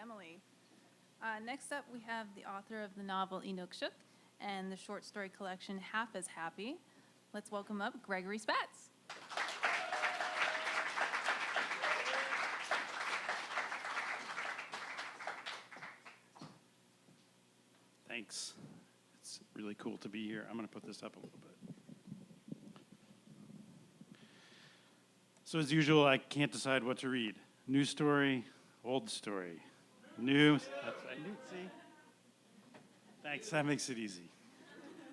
Emily. Next up, we have the author of the novel Inukshuk and the short story collection Half as Happy. Let's welcome up Gregory Spatz. Thanks. It's really cool to be here. I'm going to put this up a little bit. So as usual, I can't decide what to read. New story, old story. New, see? Thanks, that makes it easy.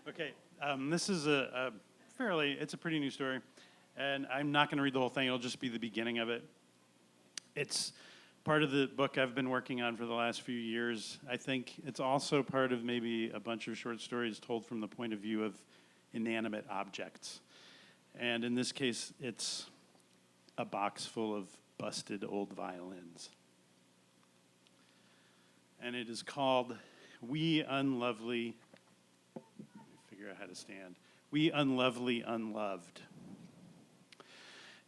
Okay, this is it's a pretty new story, and I'm not going to read the whole thing. It'll just be the beginning of it. It's part of the book I've been working on for the last few years. I think it's also part of maybe a bunch of short stories told from the point of view of inanimate objects. And in this case, it's a box full of busted old violins. And it is called We Unlovely, let me figure out how to stand. We Unlovely Unloved.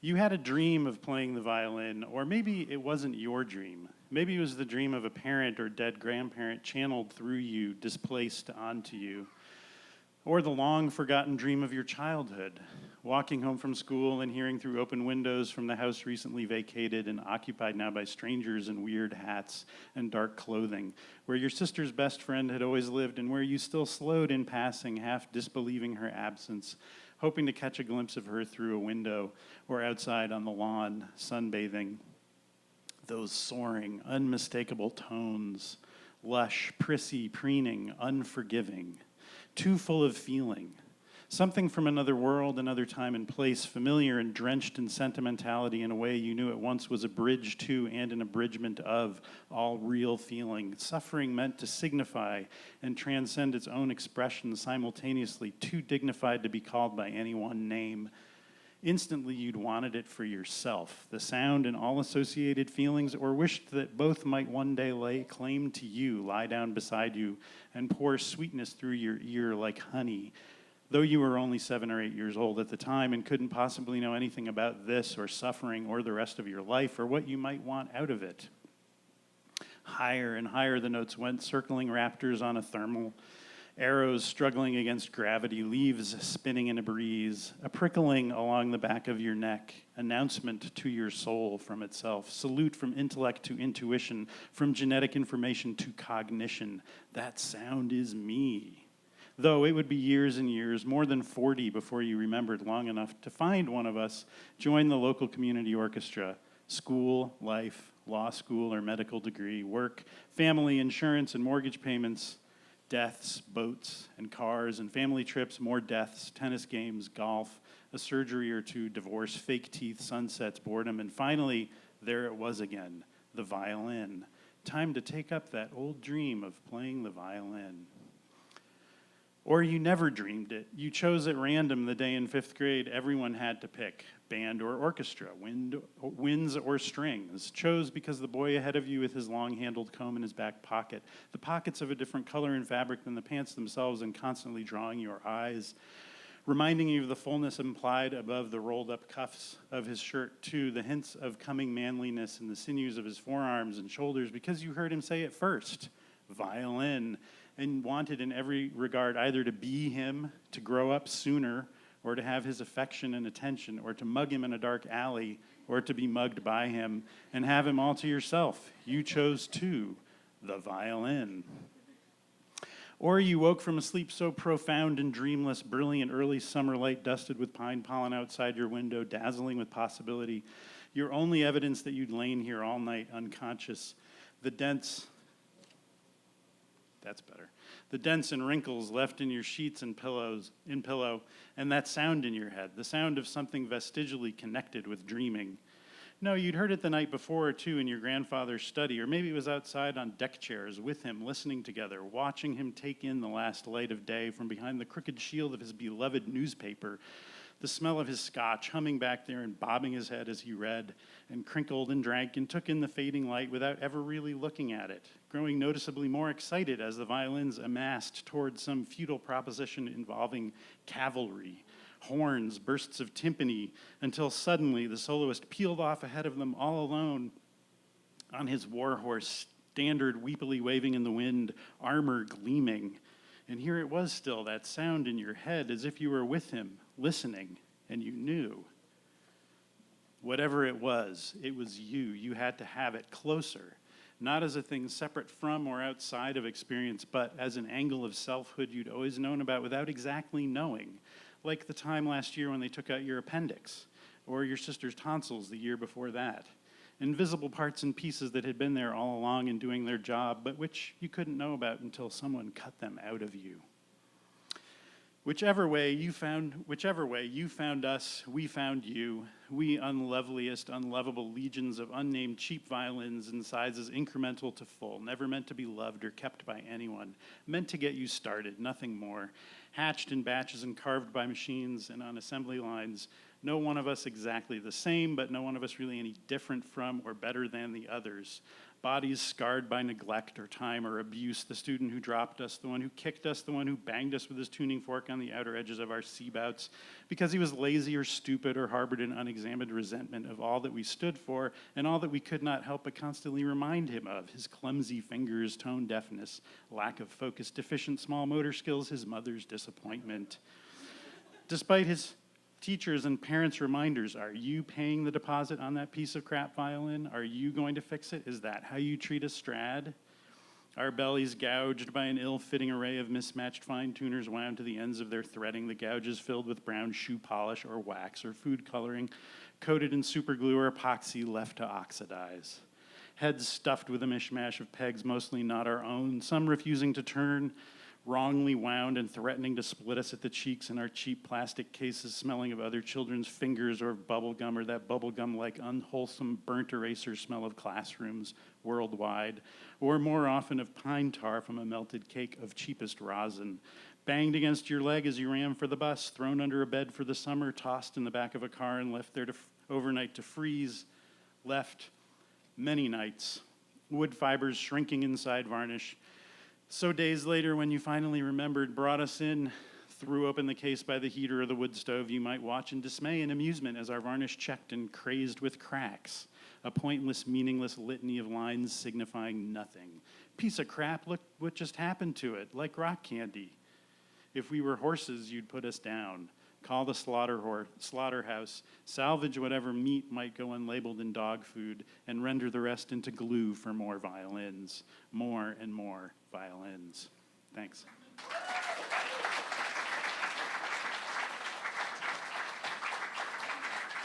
You had a dream of playing the violin, or maybe it wasn't your dream. Maybe it was the dream of a parent or dead grandparent channeled through you, displaced onto you. Or the long-forgotten dream of your childhood, walking home from school and hearing through open windows from the house recently vacated and occupied now by strangers in weird hats and dark clothing, where your sister's best friend had always lived and where you still slowed in passing, half disbelieving her absence, hoping to catch a glimpse of her through a window or outside on the lawn, sunbathing. Those soaring, unmistakable tones, lush, prissy, preening, unforgiving, too full of feeling. Something from another world, another time and place, familiar and drenched in sentimentality in a way you knew at once was a bridge to and an abridgment of all real feeling. Suffering meant to signify and transcend its own expression simultaneously, too dignified to be called by any one name. Instantly you'd wanted it for yourself, the sound and all associated feelings, or wished that both might one day lay claim to you, lie down beside you, and pour sweetness through your ear like honey. Though you were only 7 or 8 years old at the time and couldn't possibly know anything about this or suffering or the rest of your life or what you might want out of it. Higher and higher the notes went, circling raptors on a thermal, arrows struggling against gravity, leaves spinning in a breeze, a prickling along the back of your neck, announcement to your soul from itself, salute from intellect to intuition, from genetic information to cognition. That sound is me. Though it would be years and years, more than 40 before you remembered long enough to find one of us, join the local community orchestra, school, life, law school or medical degree, work, family, insurance and mortgage payments, deaths, boats and cars and family trips, more deaths, tennis games, golf, a surgery or two, divorce, fake teeth, sunsets, boredom, and finally, there it was again, the violin. Time to take up that old dream of playing the violin. Or you never dreamed it. You chose at random the day in 5th grade everyone had to pick, band or orchestra, winds or strings. Chose because the boy ahead of you with his long-handled comb in his back pocket, the pockets of a different color and fabric than the pants themselves and constantly drawing your eyes, reminding you of the fullness implied above the rolled-up cuffs of his shirt, too, the hints of coming manliness in the sinews of his forearms and shoulders because you heard him say it first, violin, and wanted in every regard either to be him, to grow up sooner, or to have his affection and attention, or to mug him in a dark alley, or to be mugged by him, and have him all to yourself. You chose too, the violin. Or you woke from a sleep so profound and dreamless, brilliant early summer light dusted with pine pollen outside your window, dazzling with possibility, your only evidence that you'd lain here all night unconscious, the dents and wrinkles left in your sheets and pillow, and that sound in your head, the sound of something vestigially connected with dreaming. No, you'd heard it the night before or two in your grandfather's study, or maybe it was outside on deck chairs with him, listening together, watching him take in the last light of day from behind the crooked shield of his beloved newspaper, the smell of his scotch, humming back there and bobbing his head as he read, and crinkled and drank and took in the fading light without ever really looking at it, growing noticeably more excited as the violins amassed toward some futile proposition involving cavalry, horns, bursts of timpani, until suddenly the soloist peeled off ahead of them all alone on his war horse, standard weepily waving in the wind, armor gleaming. And here it was still, that sound in your head, as if you were with him, listening, and you knew. Whatever it was you. You had to have it closer, not as a thing separate from or outside of experience, but as an angle of selfhood you'd always known about without exactly knowing. Like the time last year when they took out your appendix, or your sister's tonsils the year before that. Invisible parts and pieces that had been there all along and doing their job, but which you couldn't know about until someone cut them out of you. Whichever way you found us, we found you. We unloveliest, unlovable legions of unnamed cheap violins in sizes incremental to full, never meant to be loved or kept by anyone, meant to get you started, nothing more. Hatched in batches and carved by machines and on assembly lines. No one of us exactly the same, but no one of us really any different from or better than the others. Bodies scarred by neglect or time or abuse. The student who dropped us, the one who kicked us, the one who banged us with his tuning fork on the outer edges of our seabouts because he was lazy or stupid or harbored an unexamined resentment of all that we stood for and all that we could not help but constantly remind him of. His clumsy fingers, tone deafness, lack of focus, deficient small motor skills, his mother's disappointment. Despite his teachers' and parents' reminders, are you paying the deposit on that piece of crap violin? Are you going to fix it? Is that how you treat a Strad? Our bellies gouged by an ill-fitting array of mismatched fine-tuners wound to the ends of their threading, the gouges filled with brown shoe polish or wax or food coloring, coated in superglue or epoxy left to oxidize. Heads stuffed with a mishmash of pegs mostly not our own, some refusing to turn, wrongly wound and threatening to split us at the cheeks in our cheap plastic cases, smelling of other children's fingers or bubble gum or that bubble gum-like unwholesome burnt eraser smell of classrooms worldwide, or more often of pine tar from a melted cake of cheapest rosin, banged against your leg as you ran for the bus, thrown under a bed for the summer, tossed in the back of a car and left there to overnight to freeze, left many nights, wood fibers shrinking inside varnish. So days later, when you finally remembered, brought us in, threw open the case by the heater or the wood stove, you might watch in dismay and amusement as our varnish checked and crazed with cracks, a pointless, meaningless litany of lines signifying nothing. Piece of crap, look what just happened to it, like rock candy. If we were horses, you'd put us down. Call the slaughterhouse, salvage whatever meat might go unlabeled in dog food, and render the rest into glue for more violins. More and more violins. Thanks.